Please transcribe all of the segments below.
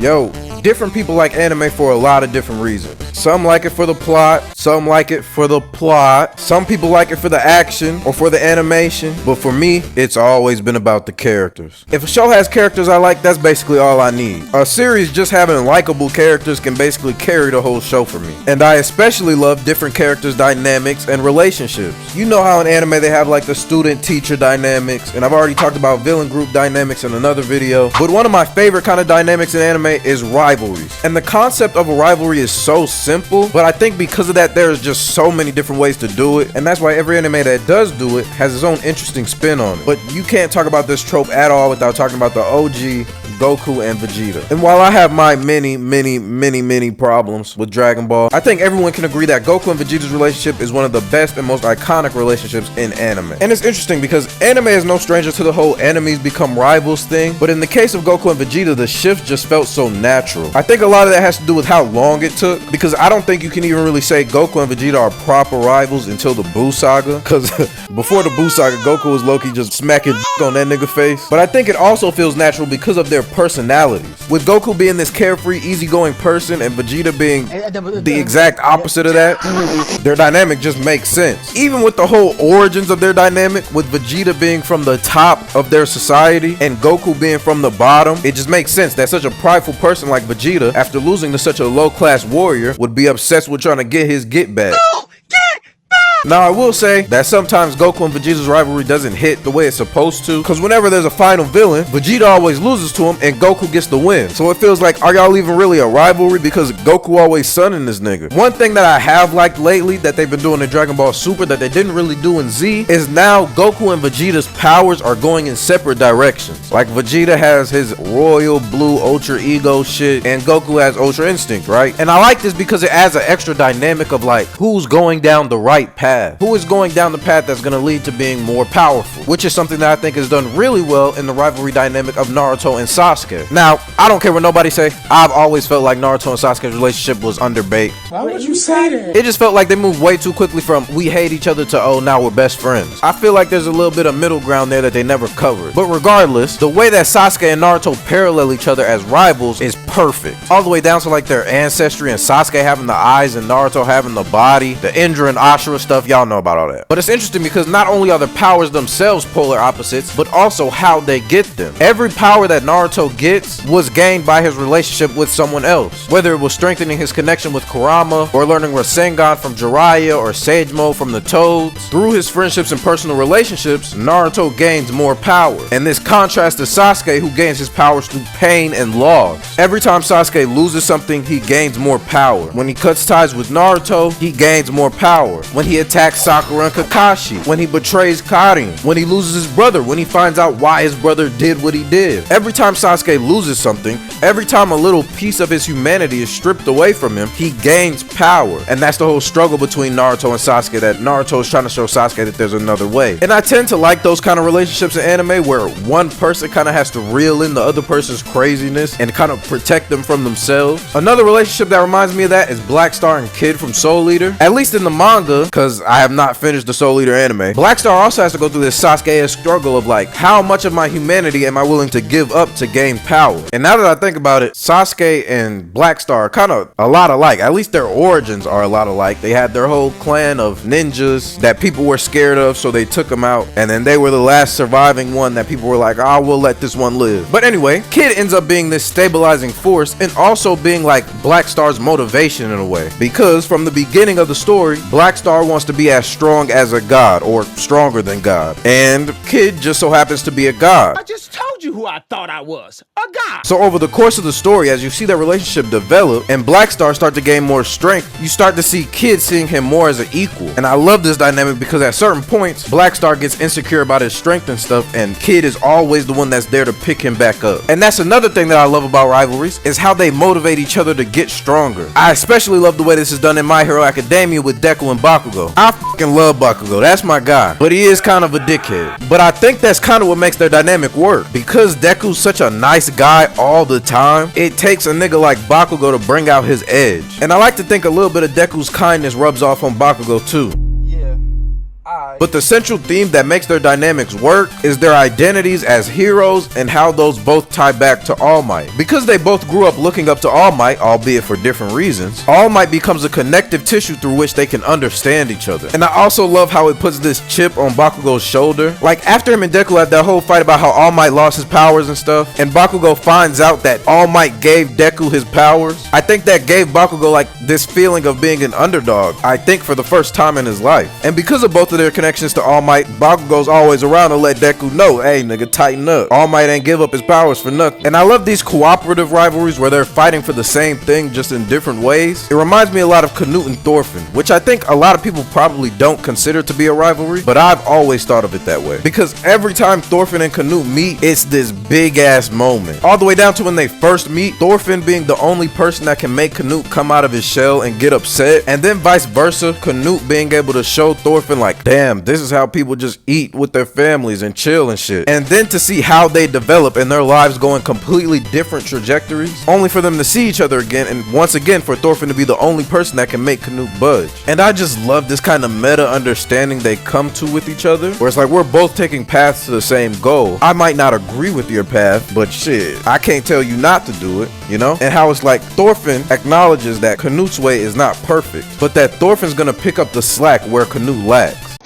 Yo, different people like anime for a lot of different reasons. Some like it for the plot, some like it for the plot, some people like it for the action or for the animation, but for me, it's always been about the characters. If a show has characters I like, that's basically all I need. A series just having likable characters can basically carry the whole show for me. And I especially love different characters' dynamics and relationships. You know how in anime they have like the student-teacher dynamics, and I've already talked about villain group dynamics in another video, but one of my favorite kind of dynamics in anime is rivalries. And the concept of a rivalry is so simple, but I think because of that there's just so many different ways to do it, and that's why every anime that does do it has its own interesting spin on it. But you can't talk about this trope at all without talking about the OG Goku and Vegeta. And while I have my many problems with Dragon Ball, I think everyone can agree that Goku and Vegeta's relationship is one of the best and most iconic relationships in anime. And it's interesting because anime is no stranger to the whole enemies become rivals thing, but in the case of Goku and Vegeta, the shift just felt so natural. I think a lot of that has to do with how long it took, because I don't think you can even really say Goku and Vegeta are proper rivals until the Buu Saga, because before the Buu Saga, Goku was low-key just smacking on that nigga face. But I think it also feels natural because of their personalities. With Goku being this carefree, easygoing person and Vegeta being the exact opposite of that, their dynamic just makes sense. Even with the whole origins of their dynamic, with Vegeta being from the top of their society and Goku being from the bottom, it just makes sense that such a prideful person like Vegeta, after losing to such a low-class warrior, would be obsessed with trying to get his get back. Now, I will say that sometimes Goku and Vegeta's rivalry doesn't hit the way it's supposed to, because whenever there's a final villain, Vegeta always loses to him and Goku gets the win. So it feels like, are y'all even really a rivalry, because Goku always sunning this nigga? One thing that I have liked lately that they've been doing in Dragon Ball Super that they didn't really do in Z is now Goku and Vegeta's powers are going in separate directions. Like Vegeta has his royal blue ultra ego shit and Goku has ultra instinct, right? And I like this because it adds an extra dynamic of like, who's going down the right path? Who is going down the path that's going to lead to being more powerful, which is something that I think is done really well in the rivalry dynamic of Naruto and Sasuke. Now, I don't care what nobody say, I've always felt like Naruto and Sasuke's relationship was underbaked. Why would you say that? It just felt like they moved way too quickly from we hate each other to oh now we're best friends. I feel like there's a little bit of middle ground there that they never covered. But regardless, the way that Sasuke and Naruto parallel each other as rivals is perfect. All the way down to like their ancestry and Sasuke having the eyes and Naruto having the body, the Indra and Ashura stuff, y'all know about all that. But it's interesting because not only are the powers themselves polar opposites, but also how they get them. Every power that Naruto gets was gained by his relationship with someone else. Whether it was strengthening his connection with Kurama, or learning Rasengan from Jiraiya, or Sage Mode from the Toads. Through his friendships and personal relationships, Naruto gains more power. And this contrasts to Sasuke, who gains his powers through pain and loss. Every time Sasuke loses something, he gains more power. When he cuts ties with Naruto, he gains more power. When he attacks Sakura and Kakashi, when he betrays Karin, when he loses his brother, when he finds out why his brother did what he did. Every time Sasuke loses something, every time a little piece of his humanity is stripped away from him, he gains power. And that's the whole struggle between Naruto and Sasuke, that Naruto is trying to show Sasuke that there's another way. And I tend to like those kind of relationships in anime where one person kind of has to reel in the other person's craziness and kind of protect them from themselves. Another relationship that reminds me of that is Black Star and Kid from Soul Eater. At least in the manga, because I have not finished the Soul Eater anime. Black Star also has to go through this Sasuke-esque struggle of like, how much of my humanity am I willing to give up to gain power? And now that I think about it, Sasuke and Black Star are kind of a lot alike. At least their origins are a lot alike. They had their whole clan of ninjas that people were scared of, so they took them out. And then they were the last surviving one that people were like, oh, we'll let this one live. But anyway, Kid ends up being this stabilizing force and also being like Black Star's motivation in a way. Because from the beginning of the story, Black Star wants to be as strong as a god, or stronger than God. And Kid just so happens to be a god. I just told you who I thought I was, a god. So over the course of the story, as you see their relationship develop and Black Star start to gain more strength, you start to see Kid seeing him more as an equal. And I love this dynamic because at certain points, Black Star gets insecure about his strength and stuff, and Kid is always the one that's there to pick him back up. And that's another thing that I love about rivalries, is how they motivate each other to get stronger. I especially love the way this is done in My Hero Academia with Deku and Bakugo. I fucking love Bakugo, that's my guy. But he is kind of a dickhead. But I think that's kind of what makes their dynamic work. Because Deku's such a nice guy all the time, it takes a nigga like Bakugo to bring out his edge. And I like to think a little bit of Deku's kindness rubs off on Bakugo too. Yeah, alright. But the central theme that makes their dynamics work is their identities as heroes and how those both tie back to All Might. Because they both grew up looking up to All Might, albeit for different reasons, All Might becomes a connective tissue through which they can understand each other. And I also love how it puts this chip on Bakugo's shoulder. Like after him and Deku had that whole fight about how All Might lost his powers and stuff, and Bakugo finds out that All Might gave Deku his powers, I think that gave Bakugo like this feeling of being an underdog, I think for the first time in his life. And because of both of their connections to All Might, Bakugo's always around to let Deku know, hey nigga, tighten up. All Might ain't give up his powers for nothing. And I love these cooperative rivalries where they're fighting for the same thing just in different ways. It reminds me a lot of Canute and Thorfinn, which I think a lot of people probably don't consider to be a rivalry, but I've always thought of it that way. Because every time Thorfinn and Canute meet, it's this big ass moment. All the way down to when they first meet, Thorfinn being the only person that can make Canute come out of his shell and get upset, and then vice versa, Canute being able to show Thorfinn like, damn, this is how people just eat with their families and chill and shit. And then to see how they develop and their lives go in completely different trajectories, only for them to see each other again, and once again for Thorfinn to be the only person that can make Canute budge. And I just love this kind of meta understanding they come to with each other, where it's like we're both taking paths to the same goal. I might not agree with your path, but shit, I can't tell you not to do it, you know? And how it's like Thorfinn acknowledges that Canute's way is not perfect, but that Thorfinn's gonna pick up the slack where Canute lacks.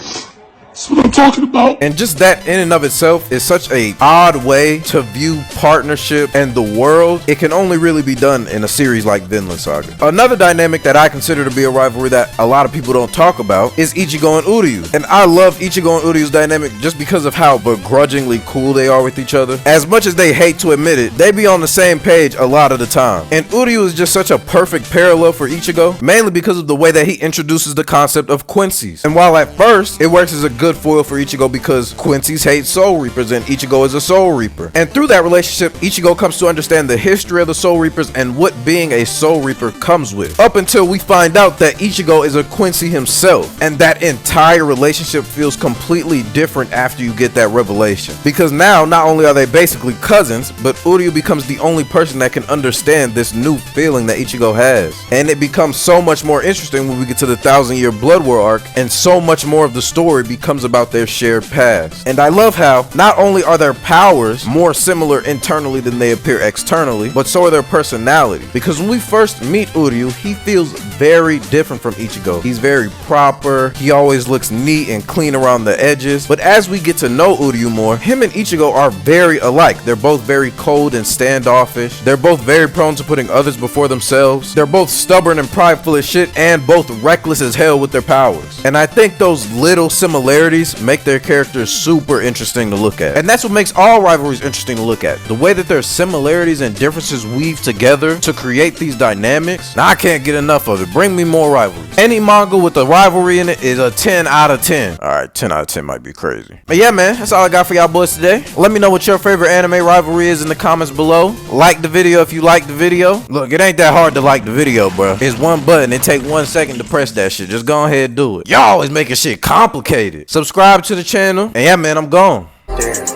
That's what I'm talking about. And just that in and of itself is such a odd way to view partnership and the world. It can only really be done in a series like Vinland Saga. Another dynamic that I consider to be a rivalry that a lot of people don't talk about is Ichigo and Uryu. And I love Ichigo and Uryu's dynamic just because of how begrudgingly cool they are with each other. As much as they hate to admit it, they be on the same page a lot of the time. And Uryu is just such a perfect parallel for Ichigo, mainly because of the way that he introduces the concept of Quincy's. And while at first it works as a good foil for Ichigo because Quincy's hate Soul Reapers and Ichigo is a Soul Reaper. And through that relationship, Ichigo comes to understand the history of the Soul Reapers and what being a Soul Reaper comes with. Up until we find out that Ichigo is a Quincy himself. And that entire relationship feels completely different after you get that revelation. Because now, not only are they basically cousins, but Uryu becomes the only person that can understand this new feeling that Ichigo has. And it becomes so much more interesting when we get to the 1,000-year Blood War arc, and so much more of the story becomes about their shared past. And I love how not only are their powers more similar internally than they appear externally, but so are their personality. Because when we first meet Uryu, he feels very different from Ichigo. He's very proper, he always looks neat and clean around the edges. But as we get to know Uryu more, him and Ichigo are very alike. They're both very cold and standoffish. They're both very prone to putting others before themselves. They're both stubborn and prideful as shit, and both reckless as hell with their powers. And I think those little similarities make their characters super interesting to look at. And that's what makes all rivalries interesting to look at. The way that their similarities and differences weave together to create these dynamics. Now I can't get enough of it. Bring me more rivalries. Any manga with a rivalry in it is a 10 out of 10. Alright, 10 out of 10 might be crazy. But yeah, man, that's all I got for y'all boys today. Let me know what your favorite anime rivalry is in the comments below. Like the video if you like the video. Look, it ain't that hard to like the video, bro. It's one button. It take 1 second to press that shit. Just go ahead and do it. Y'all always making shit complicated. Subscribe to the channel. And yeah, man, I'm gone. Damn.